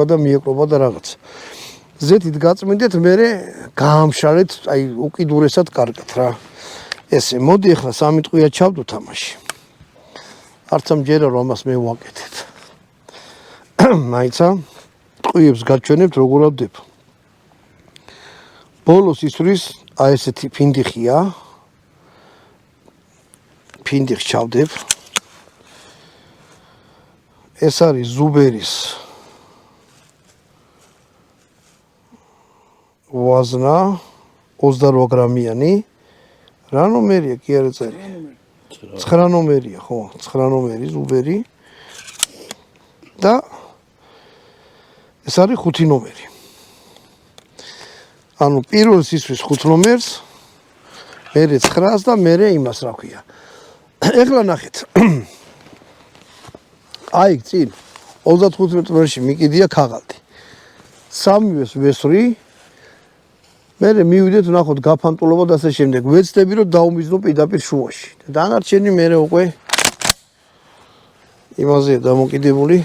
და მიეკრობა და რაღაც. ზეთით გაწმინდეთ, მერე გაამშალეთ, აი უკიდურესად კარგად რა. ესე, მოდი ახლა 3 ტყვია ჩავდო თამაში. არც ამჯერა რომ ამას მე ვაკეთებ. მაიცა ტყვიებს გაჩვენებთ როგორ ავდებ. ბოლოს ისვრის აი ესეთი ფინდიხია. ფინდიხს ჩავდებ. ეს არის ზუბერის ვაზნა 28 გრამიანი. რა ნომერია კი არა წერია? 9 ნომერია, ხო, 9 ნომერი ზუბერი. და ეს არის 5 ნომერი. ანუ პირველს ისვრის 5 ნომერს, მერე 9-ს და მერე იმას რა ქვია. ეხლა ნახეთ. აი წინ 35 ნომერში მიკიდია ქაღალდი. 3-ვეს ვესვრი. მერე მივიდეთ ვნახოთ გაფანტულობა და ასე შემდეგ. ვეცდები რომ დაუმიზნო პირდაპირ შუაში. დანარჩენი მერე უკვე იმაზეა დამოკიდებული.